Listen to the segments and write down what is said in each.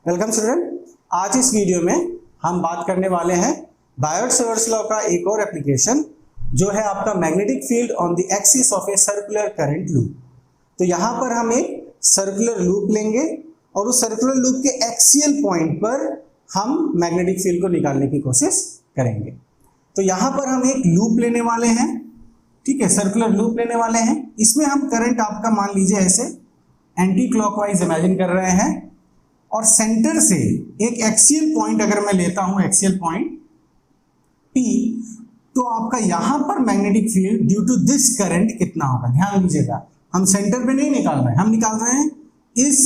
Welcome student. आज इस video में हम बात करने वाले हैं बायोट-सेवर्ट्स लॉ का एक और एप्लीकेशन जो है आपका magnetic field on the axis of a circular current loop. तो यहाँ पर हम एक सर्कुलर लूप लेंगे और उस सर्कुलर लूप के एक्सियल पॉइंट पर हम मैग्नेटिक फील्ड को निकालने की कोशिश करेंगे। तो यहाँ पर हम एक लूप लेने वाले हैं, ठीक है, सर्कुलर लूप लेने वाले हैं। इसमें हम करंट आपका मान लीजिए ऐसे एंटी क्लॉकवाइज इमेजिन कर रहे हैं और सेंटर से एक एक्सियल पॉइंट अगर मैं लेता हूं, एक्सियल पॉइंट P, तो आपका यहां पर magnetic field due to this current कितना होगा। ध्यान दीजिएगा, हम सेंटर पे नहीं निकाल रहे हैं, हम निकाल रहे हैं इस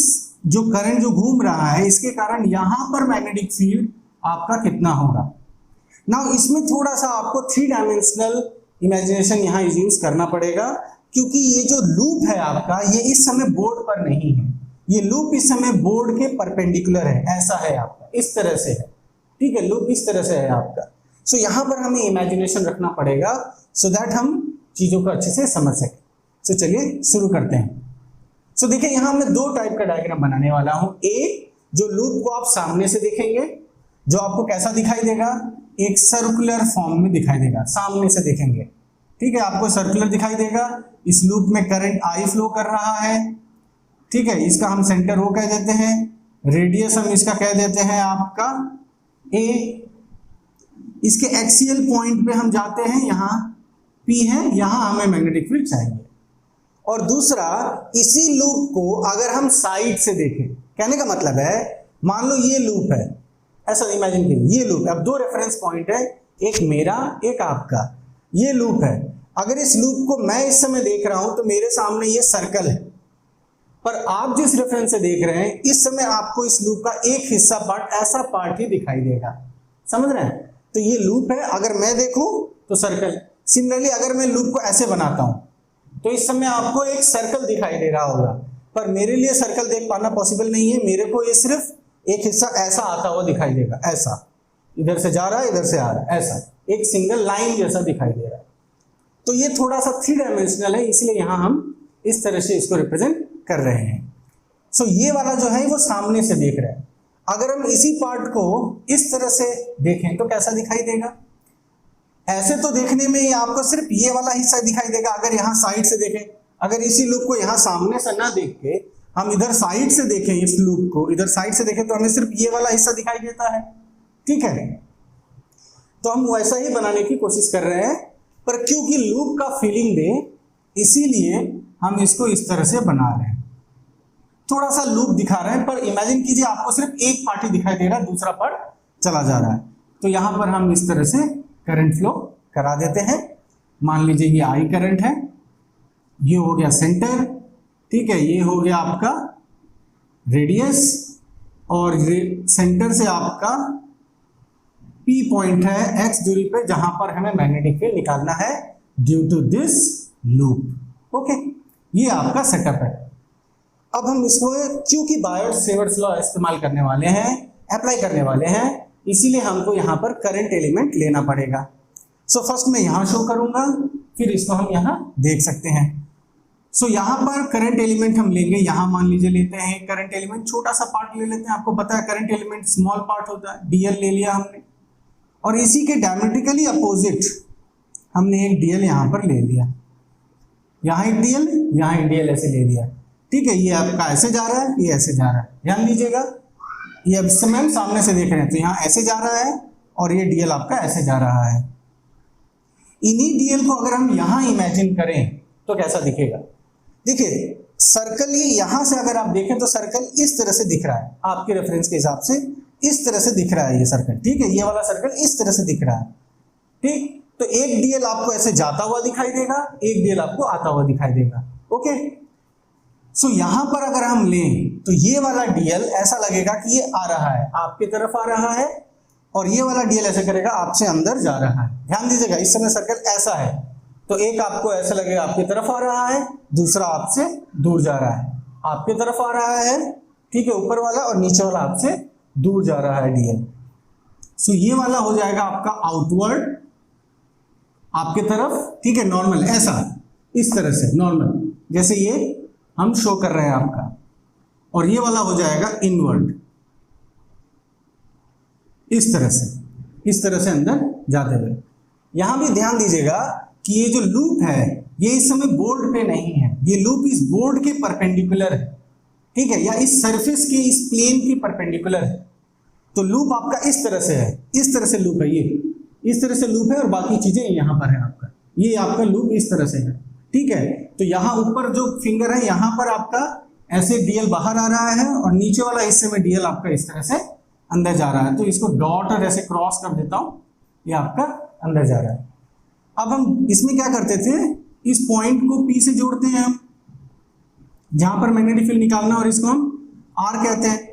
जो करंट जो घूम रहा है इसके कारण यहां पर मैग्नेटिक फील्ड आपका कितना होगा। नाउ इसमें थोड़ा सा आपको 3 डायमेंशनल इमेजिनेशन यहाँ यूज करना पड़ेगा, क्योंकि ये जो लूप है आपका ये इस समय बोर्ड पर नहीं है, ये लूप इस समय बोर्ड के परपेंडिकुलर है, ऐसा है आपका, इस तरह से है, ठीक है, लूप इस तरह से है आपका। सो यहाँ पर हमें इमेजिनेशन रखना पड़ेगा सो दैट हम चीजों को अच्छे से समझ सकें। सो चलिए शुरू करते हैं। सो देखिए यहाँ मैं 2 टाइप का डायग्राम बनाने वाला हूँ। एक जो लूप को आप सामने से देखेंगे, जो आपको कैसा दिखाई देगा, एक सर्कुलर फॉर्म में दिखाई देगा, सामने से देखेंगे, ठीक है, आपको सर्कुलर दिखाई देगा। इस लूप में करंट I फ्लो कर रहा है, ठीक है, इसका हम सेंटर O कह देते हैं, रेडियस हम इसका कह देते हैं आपका A। इसके एक्सियल पॉइंट पे हम जाते हैं, यहाँ P है, यहाँ हमें मैग्नेटिक फील्ड चाहिए। और दूसरा, इसी लूप को अगर हम साइड से देखें, कहने का मतलब है मान लो ये लूप है, ऐसा इमेजिन कीजिए, ये लूप है। अब 2 रेफरेंस पॉइंट है, एक मेरा एक आपका, ये लूप है। अगर इस लूप को मैं इस समय देख रहा हूं तो मेरे सामने ये सर्कल है, पर आप जिस रेफरेंस से देख रहे हैं इस समय आपको इस लूप का एक हिस्सा पार्ट, ऐसा पार्ट ही दिखाई देगा, समझ रहे हैं। तो ये लूप है, अगर मैं देखूं तो सर्कल। सिमिलरली अगर मैं लूप को ऐसे बनाता हूं तो इस समय आपको एक सर्कल दिखाई दे रहा होगा, पर मेरे लिए सर्कल देख पाना पॉसिबल नहीं है। मेरे को ये सिर्फ एक हिस्सा ऐसा आता हुआ दिखाई देगा, ऐसा इधर से जा रहा है, इधर से आ रहा है, ऐसा एक सिंगल लाइन जैसा दिखाई दे रहा है। तो ये थोड़ा सा 3 डायमेंशनल है, इसलिए यहां हम इस तरह से इसको रिप्रेजेंट कर रहे हैं। सो ये वाला जो है वो सामने से देख रहे हैं। अगर हम इसी पार्ट को इस तरह से देखें तो कैसा दिखाई देगा। ऐसे तो देखने में ही आपको सिर्फ ये वाला हिस्सा दिखाई देगा। अगर यहाँ साइड से देखें, अगर इसी लूप को यहाँ सामने से ना देख के हम इधर साइड से देखें, इस लूप को इधर साइड से देखें तो हमें सिर्फ ये वाला हिस्सा दिखाई देता है, ठीक है। तो हम वैसा ही बनाने की कोशिश कर रहे हैं, पर क्योंकि लूप का फीलिंग दे इसीलिए हम इसको इस तरह से बना रहे हैं। थोड़ा सा लूप दिखा रहे हैं, पर इमेजिन कीजिए आपको सिर्फ एक पार्ट ही दिखाई दे रहा है, दूसरा पार्ट चला जा रहा है। तो यहां पर हम इस तरह से करंट फ्लो करा देते हैं। मान लीजिए ये I करंट है, ये हो गया सेंटर, ठीक है, ये हो गया आपका रेडियस, और सेंटर से आपका P पॉइंट है x दूरी पे, जहां पर हमें मैग्नेटिक फील्ड निकालना है due to this loop. Okay, ये आपका सेटअप है। अब हम इसको क्योंकि बायोट-सेवर्ट्स लॉ इस्तेमाल करने वाले हैं, अप्लाई करने वाले हैं, इसीलिए हमको यहाँ पर करंट एलिमेंट लेना पड़ेगा। सो फर्स्ट मैं यहाँ शो करूंगा, फिर इसको हम यहाँ देख सकते हैं। सो यहाँ पर करंट एलिमेंट हम लेंगे, यहाँ मान लीजिए लेते हैं करंट एलिमेंट, छोटा सा पार्ट ले लेते हैं। आपको पता है करंट एलिमेंट स्मॉल पार्ट होता है, DL ले लिया हमने, और इसी के डायमेट्रिकली अपोजिट हमने एक DL यहाँ पर ले लिया, यहाँ एक DL, यहाँ एक DL ऐसे ले लिया, ठीक है। ये आपका ऐसे जा रहा है, ये ऐसे जा रहा है, ध्यान दीजिएगा। ये अब समय हम सामने से देख रहे हैं तो यहाँ ऐसे जा रहा है और ये DL आपका ऐसे जा रहा है। इन्हीं DL को अगर हम यहाँ इमेजिन करें तो कैसा दिखेगा। देखिए सर्कल ही यहाँ से अगर आप देखें तो सर्कल इस तरह से दिख रहा है, आपके रेफरेंस के हिसाब से इस तरह से दिख रहा है ये सर्कल, ठीक है, ये वाला सर्कल इस तरह से दिख रहा है, ठीक। तो एक DL आपको ऐसे जाता हुआ दिखाई देगा, एक DL आपको आता हुआ दिखाई देगा, ओके। सो यहां पर अगर हम लें तो ये वाला DL ऐसा लगेगा कि ये आ रहा है, आपकी तरफ आ रहा है, और ये वाला DL ऐसे करेगा आपसे अंदर जा रहा है। ध्यान दीजिएगा, इस समय सर्कल ऐसा है तो एक आपको ऐसा लगेगा आपकी तरफ आ रहा है, दूसरा आपसे दूर जा रहा है, आपकी तरफ आ रहा है, ठीक है, ऊपर वाला, और नीचे वाला आपसे दूर जा रहा है DL। सो ये वाला हो जाएगा आपका आउटवर्ड आपके तरफ, ठीक है, नॉर्मल, ऐसा इस तरह से नॉर्मल, जैसे ये हम शो कर रहे हैं आपका, और ये वाला हो जाएगा इनवर्ड, इस तरह से अंदर जाते हुए। यहां भी ध्यान दीजिएगा कि ये जो लूप है ये इस समय बोर्ड पे नहीं है, ये लूप इस बोर्ड के परपेंडिकुलर है, ठीक है, या इस सरफेस के इस प्लेन के परपेंडिकुलर है। तो लूप आपका इस तरह से है, इस तरह से लूप है, ये इस तरह से लूप है और बाकी चीजें यहां पर है आपका, ये आपका लूप इस तरह से है, ठीक है। तो यहां ऊपर जो फिंगर है यहां पर आपका ऐसे डीएल बाहर आ रहा है और नीचे वाला हिस्से में डीएल आपका इस तरह से अंदर जा रहा है। तो इसको डॉट और ऐसे क्रॉस कर देता हूं, ये आपका अंदर जा रहा है। अब हम इसमें क्या करते थे, इस पॉइंट को पी से जोड़ते हैं हम, जहां पर मैग्नेटिक फील्ड निकालना, और इसको हम आर कहते हैं।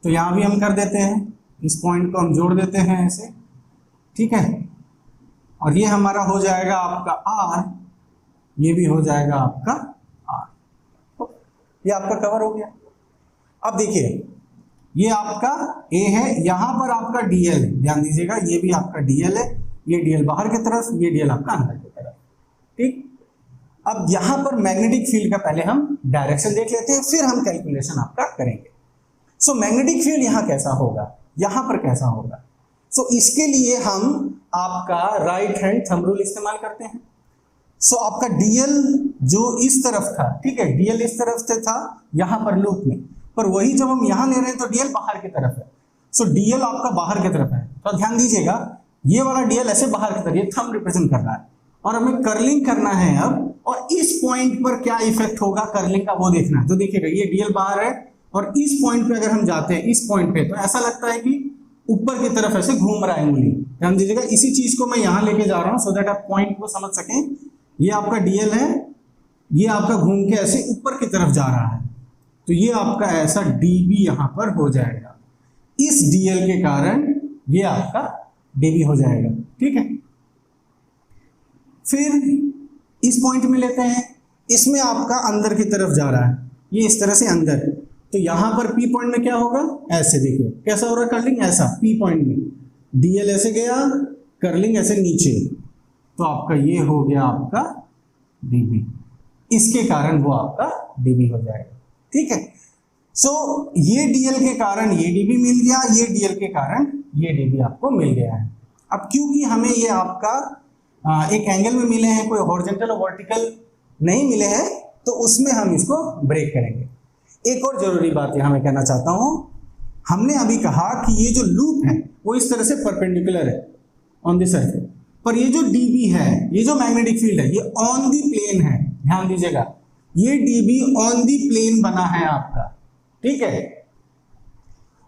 तो यहां भी हम कर देते हैं, इस पॉइंट को हम जोड़ देते हैं ऐसे, ठीक है, और ये हमारा हो जाएगा आपका आर, ये भी हो जाएगा आपका आर। तो ये आपका कवर हो गया। अब देखिए ये आपका ए है, यहां पर आपका डीएल है, ध्यान दीजिएगा ये भी आपका डीएल है, ये डीएल बाहर की तरफ, ये डीएल आपका अंदर की तरफ, ठीक। अब यहां पर मैग्नेटिक फील्ड का पहले हम डायरेक्शन देख लेते हैं, फिर हम कैलकुलेशन आपका करेंगे। सो मैग्नेटिक फील्ड यहां कैसा होगा, यहां पर कैसा होगा। सो इसके लिए हम आपका राइट हैंड थंब रूल इस्तेमाल करते हैं। सो आपका डीएल जो इस तरफ था, ठीक है, डीएल इस तरफ से था यहां पर लूप में, पर वही जब हम यहां ले रहे हैं तो डीएल बाहर की तरफ है। सो डीएल आपका बाहर की तरफ है, तो ध्यान दीजिएगा ये वाला डीएल ऐसे बाहर की तरफ, ये थंब रिप्रेजेंट कर रहा है, और हमें कर्लिंग करना है अब, और इस पॉइंट पर क्या इफेक्ट होगा कर्लिंग का वो देखना है। तो देखिएगा ये डीएल बाहर है और इस पॉइंट पे अगर हम जाते हैं, इस पॉइंट पे, तो ऐसा लगता है कि ऊपर की तरफ ऐसे घूम रहा है उंगली। ध्यान दीजिएगा इसी चीज को मैं यहां लेके जा रहा हूं सो दैट आप पॉइंट को समझ सकें। ये आपका डीएल है, ये आपका घूम के ऐसे ऊपर की तरफ जा रहा है, तो ये आपका ऐसा डीबी यहां पर हो जाएगा, इस डीएल के कारण ये आपका डीबी हो जाएगा, ठीक है। फिर इस पॉइंट में लेते हैं, इसमें आपका अंदर की तरफ जा रहा है, ये इस तरह से अंदर, तो यहां पर पी पॉइंट में क्या होगा, ऐसे देखिए कैसा हो रहा है कर्लिंग, ऐसा पी पॉइंट में डीएल ऐसे गया, कर्लिंग ऐसे नीचे, तो आपका ये हो गया आपका डीबी, इसके कारण वो आपका डीबी हो जाएगा, ठीक है। सो ये डीएल के कारण ये डीबी मिल गया, ये डीएल के कारण ये डीबी आपको मिल गया है। अब क्योंकि हमें ये आपका एक एंगल में मिले हैं, कोई हॉरिजॉन्टल और वर्टिकल नहीं मिले हैं, तो उसमें हम इसको ब्रेक करेंगे। एक और जरूरी बात यहां मैं कहना चाहता हूं, हमने अभी कहा कि ये जो लूप है वो इस तरह से परपेंडिकुलर है ऑन द सरफेस, पर ये जो डीबी है, ये जो मैग्नेटिक फील्ड है, ये ऑन दी प्लेन है। ध्यान दीजिएगा ये डीबी ऑन दी प्लेन बना है आपका, ठीक है।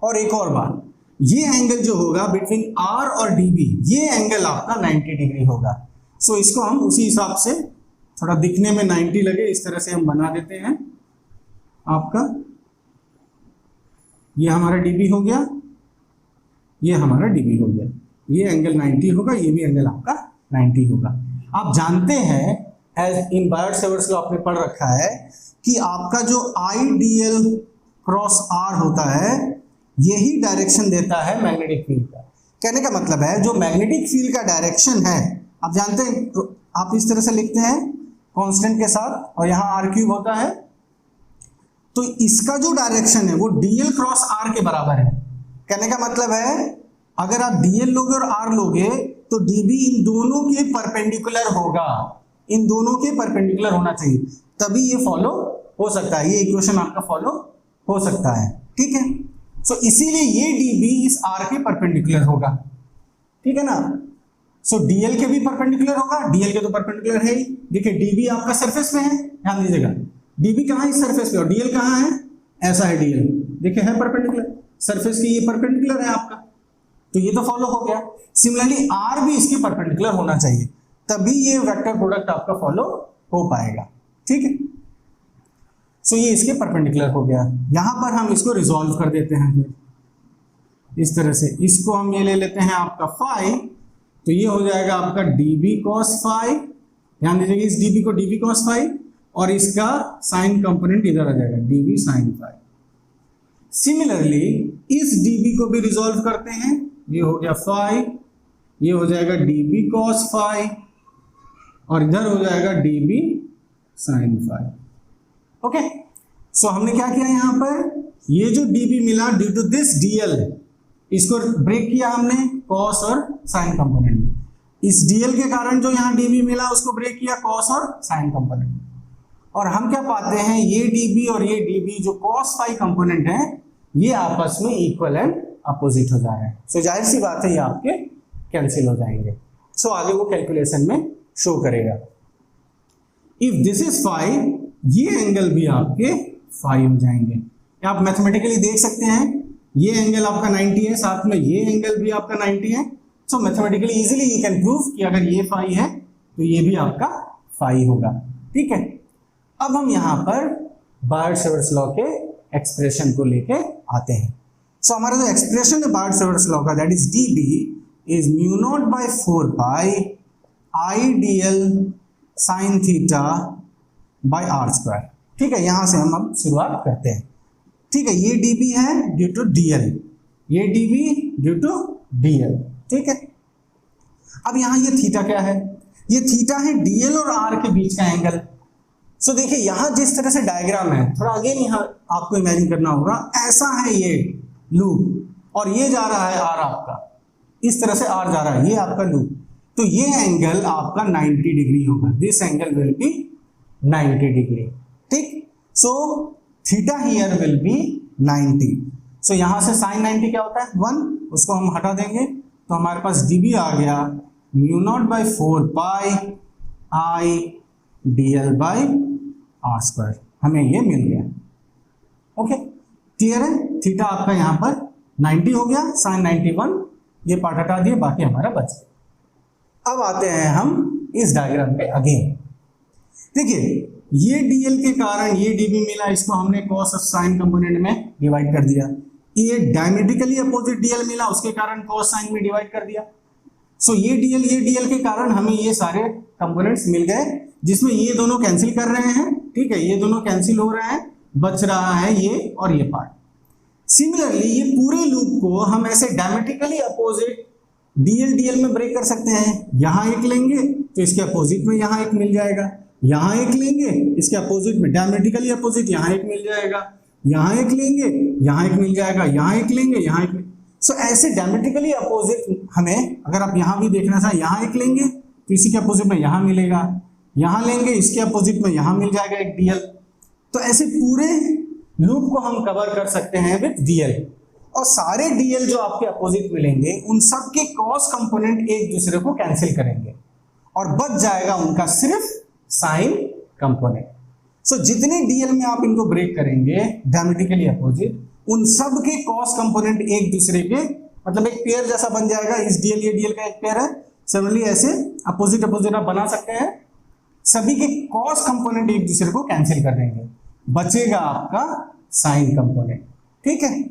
और एक और बात, ये एंगल जो होगा बिटवीन आर और डीबी, ये एंगल आपका 90 डिग्री होगा। सो इसको हम उसी हिसाब से थोड़ा दिखने में 90 लगे इस तरह से हम बना देते हैं। आपका ये हमारा डीबी हो गया, ये हमारा डीबी हो गया, ये एंगल 90 होगा, ये भी एंगल आपका 90 होगा। आप जानते हैं एज इन बायोट-सेवर्ट्स लॉ आपने पढ़ रखा है कि आपका जो आईडीएल क्रॉस आर होता है यही डायरेक्शन देता है मैग्नेटिक फील्ड का। कहने का मतलब है जो मैग्नेटिक फील्ड का डायरेक्शन है, आप जानते हैं आप इस तरह से लिखते हैं कांस्टेंट के साथ, और यहाँ आर क्यूब होता है, तो इसका जो डायरेक्शन है वो डीएल क्रॉस आर के बराबर है। कहने का मतलब है अगर आप डीएल लोगे और आर लोगे तो डीबी इन दोनों के परपेंडिकुलर होगा, इन दोनों के परपेंडिकुलर होना चाहिए, तभी ये फॉलो हो सकता है, ये इक्वेशन आपका फॉलो हो सकता है, ठीक है। सो इसीलिए ये डीबी इस आर के परपेंडिकुलर होगा, ठीक है ना। सो डीएल के भी परपेंडिकुलर होगा, डीएल के तो परपेंडिकुलर है ही। देखिए डीबी आपका सरफेस पे है, ध्यान दीजिएगा डीबी कहाँ है, इस सरफेस पे, और डीएल कहाँ है, ऐसा है डीएल, देखिए है परपेंडिकुलर, सरफेस की ये परपेंडिकुलर है आपका, तो ये तो फॉलो हो गया। सिमिलरली आर भी इसके परपेंडिकुलर होना चाहिए, तभी ये वेक्टर प्रोडक्ट आपका फॉलो हो पाएगा, ठीक है। सो ये इसके परपेंडिकुलर हो गया। यहां पर हम इसको रिजॉल्व कर देते हैं फिर इस तरह से, इसको हम ये ले लेते हैं आपका फाई, तो ये हो जाएगा आपका डीबी कॉस फाई, ध्यान दीजिएगा इस डीबी को डीबी कॉस फाई, और इसका साइन कंपोनेंट इधर आ जाएगा डीबी साइन फाई। सिमिलरली इस डीबी को भी रिजॉल्व करते हैं, ये हो गया फाई, ये हो जाएगा डीबी कॉस फाई, और इधर हो जाएगा डीबी साइन फाई। ओके, सो हमने क्या किया यहां पर, ये जो डीबी मिला ड्यू टू दिस डीएल, इसको ब्रेक किया हमने कॉस और साइन कंपोनेंट में। इस डीएल के कारण जो यहाँ डीबी मिला उसको ब्रेक किया कॉस और साइन कंपोनेंट में। और हम क्या पाते हैं, ये डीबी और ये डीबी जो कॉस फाई कंपोनेंट है ये आपस में इक्वल एंड अपोजिट हो जा रहे हैं। सो जाहिर सी बात है ये आपके कैंसिल हो जाएंगे। सो आगे वो कैलकुलेशन में शो करेगा। इफ दिस इज फाई, ये एंगल भी आपके फाई हो जाएंगे। आप मैथमेटिकली देख सकते हैं ये एंगल आपका 90 है, साथ में ये एंगल भी आपका 90 है। So mathematically easily you can prove कि अगर ये फाई है तो ये भी आपका फाई होगा। ठीक है, अब हम यहाँ पर बायट-सेवर्स लॉ के एक्सप्रेशन को लेके आते हैं। सो हमारा जो एक्सप्रेशन है बायट-सेवर्स लॉ का, that is dB is mu naught by 4 pi I dl sine theta by R square. ठीक है, यहां से हम अब शुरुआत करते हैं। ठीक है, ये dB है ड्यू टू dl, ये dB ड्यू टू dl। ठीक है, अब यहां ये थीटा क्या है, ये थीटा है dl और r के बीच का एंगल। सो देखिए यहां जिस तरह से डायग्राम है, थोड़ा अगेन यहां आपको इमेजिन करना होगा, ऐसा है ये लूप और ये जा रहा है r आपका, इस तरह से r जा रहा है, ये आपका लूप। तो ये एंगल आपका 90 डिग्री होगा, this angle will be 90 degree. ठीक, so theta here will be 90। So यहां से साइन 90 क्या होता है 1, उसको हम हटा देंगे तो हमारे पास dB आ गया mu naught by 4 pi I dl by R square, हमें ये मिल गया। ओके, क्लियर है। थीटा आपका यहां पर 90 हो गया, साइन 91, ये पार्ट हटा दिए, बाकी हमारा बच गया। अब आते हैं हम इस डायग्राम पे अगेन। देखिए ये dl के कारण ये dB मिला, इसको हमने cos और sin कंपोनेंट में डिवाइड कर दिया। ये डायमेट्रिकली अपोजिट dl मिला, उसके कारण cos sin में डिवाइड कर दिया। सो ये dl के कारण हमें ये सारे कंपोनेंट्स मिल गए, जिसमें ये दोनों कैंसिल कर रहे हैं। ठीक है, ये दोनों कैंसिल हो रहे हैं, बच रहा है ये और ये पार्ट। सिमिलरली ये पूरे लूप को हम ऐसे डायमेट्रिकली अपोजिट dl में ब्रेक कर सकते हैं। यहां एक लेंगे तो इसके अपोजिट में यहां एक मिल जाएगा, यहां एक लेंगे इसके अपोजिट में डायमेट्रिकली अपोजिट यहां एक मिल जाएगा, यहां एक लेंगे यहां एक मिल जाएगा, यहां एक लेंगे यहां एक। सो ऐसे डायमेट्रिकली अपोजिट हमें, अगर आप यहां भी देखना चाहें, यहां एक लेंगे तो इसी के अपोजिट में यहां मिलेगा, यहां लेंगे इसके अपोजिट में यहां मिल जाएगा एक dl। तो ऐसे पूरे लूप को हम कवर कर सकते हैं विद dl, और सारे dl जो आपके अपोजिट मिलेंगे उन सब के cos कंपोनेंट एक दूसरे को कैंसिल करेंगे और बच जाएगा उनका सिर्फ साइन कंपोनेंट। सो जितने dl में आप इनको ब्रेक करेंगे डायमेट्रिकली अपोजिट, उन सब के cos कंपोनेंट एक दूसरे के, मतलब एक पेयर जैसा बन जाएगा। इस dl ये dl का एक पेयर है, सिमिलरली ऐसे अपोजिट अपोजिट आप बना सकते हैं। सभी के cos कंपोनेंट एक दूसरे को कैंसिल कर देंगे, बचेगा आपका साइन कंपोनेंट। ठीक है,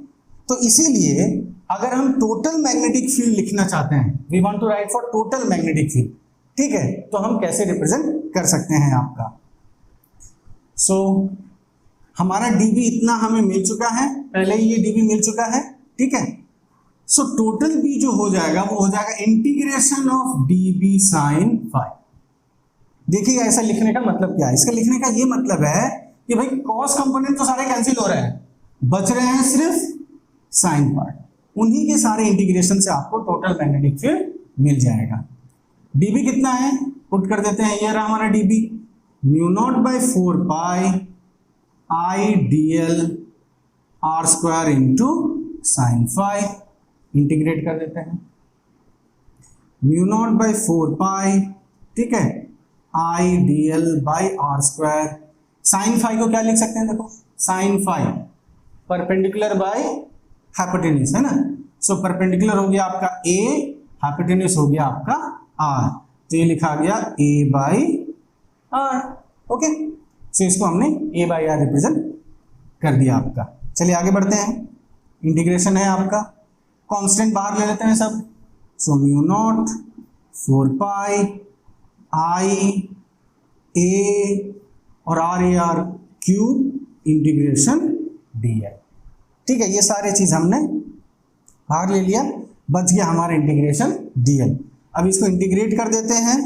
तो इसीलिए अगर हम टोटल मैग्नेटिक फील्ड लिखना चाहते हैं, we want to write for total magnetic field, ठीक है, तो हम कैसे रिप्रेजेंट कर सकते हैं आपका। सो हमारा dB इतना हमें मिल चुका है, पहले ही ये dB मिल चुका है। ठीक है, सो टोटल B जो हो जाएगा वो हो जाएगा integration of dB sine phi. देखिए ऐसा लिखने का मतलब क्या है, इसका लिखने का ये मतलब है कि भाई cos कंपोनेंट तो सारे कैंसिल हो रहे हैं, बच रहे हैं सिर्फ साइन पार्ट, उन्हीं के सारे इंटीग्रेशन से आपको टोटल मैग्नेटिक फील्ड मिल जाएगा। dB कितना है, पुट कर देते हैं, ये रहा हमारा dB mu naught by 4 pi I dl R square into sine phi, integrate कर देते हैं, म्यू नॉट बाय 4 पाई, ठीक है, I dl by R square. Sine phi को क्या लिख सकते हैं, देखो sine phi perpendicular by hypotenuse है ना। सो परपेंडिकुलर हो गया आपका a, हाइपोटेन्यूज हो गया आपका r, तो ये लिखा गया a बाई r। ओके, सो इसको हमने a बाई r रिप्रेजेंट कर दिया आपका। चलिए आगे बढ़ते हैं, इंटीग्रेशन है आपका, कांस्टेंट बाहर ले लेते हैं सब। So mu naught 4 pi I a और r a r cube integration dl। ठीक है, ये सारे चीज हमने बाहर ले लिया, बच गया हमारा इंटीग्रेशन dl। अब इसको इंटीग्रेट कर देते हैं,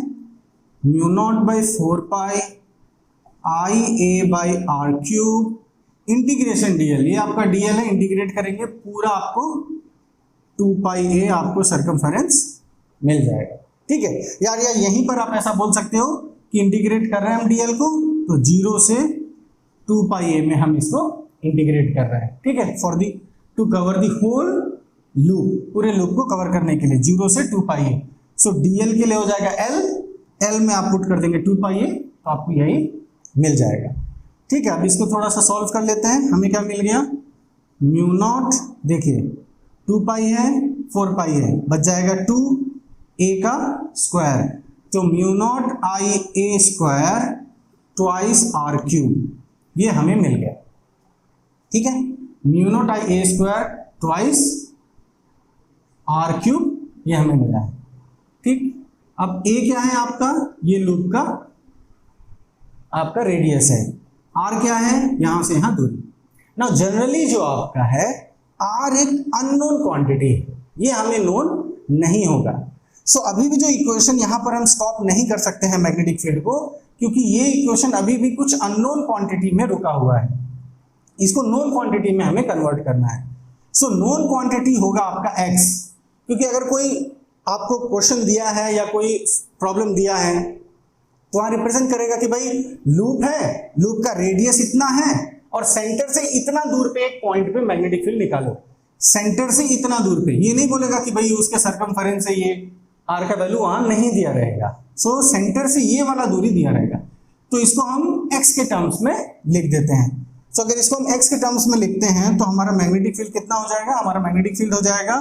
mu naught by 4 pi I a by R cube integration dl। ये आपका dl है, इंटीग्रेट करेंगे पूरा आपको 2 पाई ए आपको सरकमफेरेंस मिल जाएगा। ठीक है यार, या यहीं पर आप ऐसा बोल सकते हो कि इंटीग्रेट कर रहे हैं हम डीएल को, तो 0 से 2 पाई ए में हम इसको इंटीग्रेट कर रहे हैं। ठीक है, for the to cover the whole loop, पूरे लूप को कवर करने के लिए 0 से 2 पाई ए। सो डीएल के लिए हो जाएगा एल में आप पुट कर देंगे 2 पाई ए, तो आपको यही मिल जाएगा। ठीक है, अब इसको थोड़ा सा सॉल्व कर लेते हैं। हमें क्या मिल गया, म्यू नॉट, देखिए 2 पाई है 4 पाई है, बच जाएगा 2 ए का स्क्वायर, तो mu naught I A square twice R cube, ये हमें मिल गया। ठीक है, mu naught I A square twice R cube, ये हमें मिला है। ठीक, अब ए क्या है आपका, ये लूप का आपका रेडियस है, आर क्या है, यहां से यहां दूरी। ना जनरली जो आपका है आर एक अननोन क्वांटिटी है, ये हमें नोन नहीं होगा। सो अभी भी जो इक्वेशन यहां पर हम स्टॉप नहीं कर सकते हैं मैग्नेटिक फील्ड को, क्योंकि ये इक्वेशन अभी भी कुछ अननोन क्वांटिटी में रुका हुआ है, इसको नोन क्वांटिटी में हमें कन्वर्ट करना है। सो नोन क्वांटिटी होगा आपका x, क्योंकि अगर कोई आपको क्वेश्चन दिया है या कोई प्रॉब्लम दिया है तो वहां रिप्रेजेंट करेगा कि भाई लूप है, लूप का रेडियस इतना है और सेंटर से इतना दूर पे एक पॉइंट पे मैग्नेटिक फील्ड निकालो, सेंटर से इतना दूर पे। ये नहीं बोलेगा कि भाई उसके सरकमफेरेंस से ये आर का वैल्यू वहां नहीं दिया रहेगा। सो सेंटर से ये वाला दूरी दिया रहेगा, तो इसको हम x के टर्म्स में लिख देते हैं। सो अगर इसको हम x के टर्म्स में लिखते हैं तो हमारा मैग्नेटिक फील्ड कितना हो जाएगा, हमारा मैग्नेटिक फील्ड हो जाएगा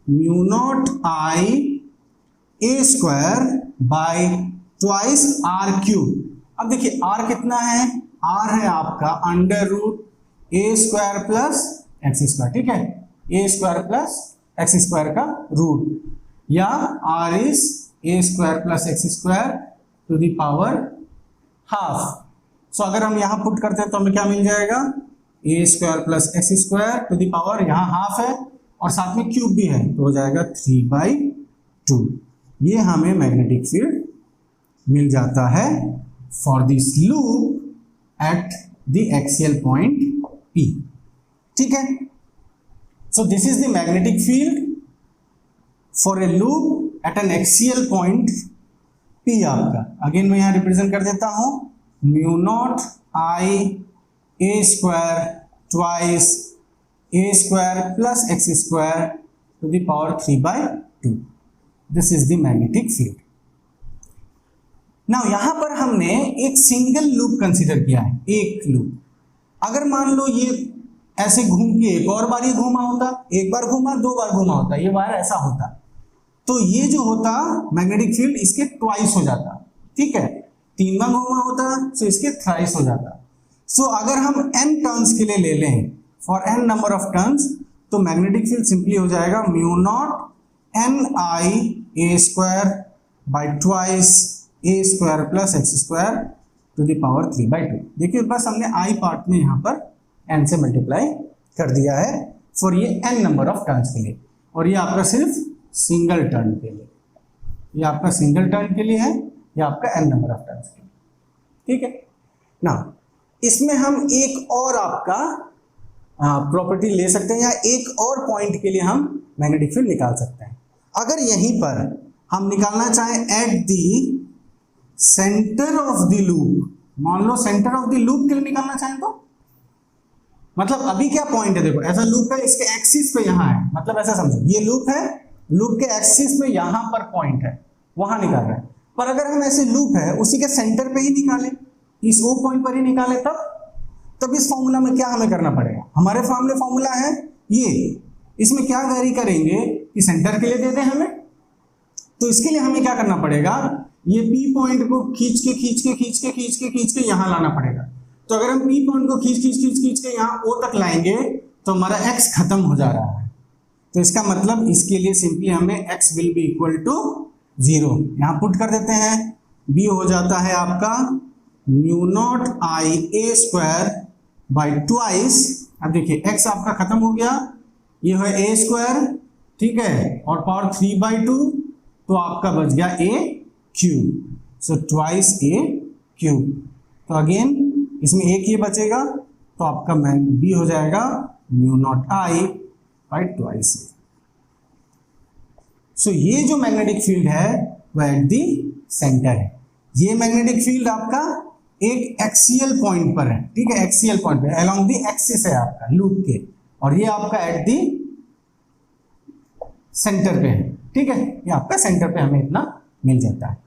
mu naught I A square by twice R cube. अब देखिए आर कितना है, आर है आपका under root A square plus x square. ठीक है, A square plus x square का रूट, या R is A square plus x square to the power half. So अगर हम यहां पुट करते हैं तो हमें क्या मिल जाएगा, A square plus x square to the power, यहाँ हाफ है और साथ में क्यूब भी है, तो हो जाएगा 3/2। ये हमें मैग्नेटिक फील्ड मिल जाता है for this loop at the axial point P। ठीक है, so this is the magnetic field for a loop at an axial point P आपका। अगेन मैं यहां रिप्रेजेंट कर देता हूं, mu naught I A square twice a square plus x square to the power 3/2। This is the magnetic field. Now यहां पर हमने एक सिंगल लूप कंसीडर किया है, एक लूप। अगर मान लो ये ऐसे घूम के एक और बार ये घूमा होता, एक बार घूमा 2 बार घूमा होता, ये वायर ऐसा होता, तो ये जो होता मैग्नेटिक फील्ड इसके ट्वाइस हो जाता। ठीक है, 3 बार घूमा होता तो इसके थ्राइस हो जाता। सो अगर हम n टर्न्स के लिए ले लें, for n number of turns, तो मैग्नेटिक फील्ड सिंपली हो जाएगा mu naught N I A square by twice a square plus x square to the power 3/2। देखिए बस हमने आई पार्ट में यहाँ पर n से मल्टीप्लाई कर दिया है फॉर ये n नंबर ऑफ टर्न्स के लिए, और ये आपका सिर्फ सिंगल टर्न के लिए, ये आपका सिंगल टर्न के लिए है, ये आपका n नंबर ऑफ टर्न्स के लिए। ठीक है ना, इसमें हम एक और आपका प्रॉपर्टी ले सकते हैं, या एक और पॉइंट के लिए हम मैग्नेटिक फील्ड निकाल सकते हैं। अगर यहीं पर हम निकालना चाहें at the centre of the loop, मान लो सेंटर ऑफ द लूप के लिए निकालना चाहें तो, मतलब अभी क्या पॉइंट है, देखो ऐसा लूप है, इसके एक्सिस पे यहाँ है, मतलब ऐसा समझो ये लूप है, लूप के एक्सिस पे यहाँ पर पॉइंट है, वहां निकाल रहे हैं। पर अगर हम ऐसे लूप है उसी के सेंटर पे ही निकालें, इस ओ पॉइंट पर ही निकालें, तब इस फॉर्मूला में क्या हमें करना पड़ेगा, हमारे फॉर्मूला है ये, इसमें क्या वेरी करेंगे कि सेंटर के लिए दे दें हमें, तो इसके लिए हमें क्या करना पड़ेगा, ये P पॉइंट को खींच के यहाँ लाना पड़ेगा। तो अगर हम P पॉइंट को खींच के यहाँ O तक लाएंगे तो हमारा x खत्म हो जा रहा है, तो इसका मतलब इसके लिए सिंपली हमें x will be equal to 0 यहाँ पुट कर देते हैं। B हो जाता है आपका mu naught I A square by twice, अब देखिए x आपका खत्म हो गया, ये है a स्क्वायर, ठीक है, और पावर 3/2, तो आपका बच गया a cube, so twice a cube. तो अगेन इसमें एक ये बचेगा, तो आपका B हो जाएगा mu naught I by twice a। सो ये जो मैग्नेटिक फील्ड है वो एट दी सेंटर है। ये मैग्नेटिक फील्ड आपका एक एक्सियल पॉइंट पर है, ठीक है, एक्सियल पॉइंट पे अलोंग दी एक्सिस है आपका लूप के, और ये आपका एट दी सेंटर पे है, ठीक है, ये आपका सेंटर पे हमें इतना मिल जाता है।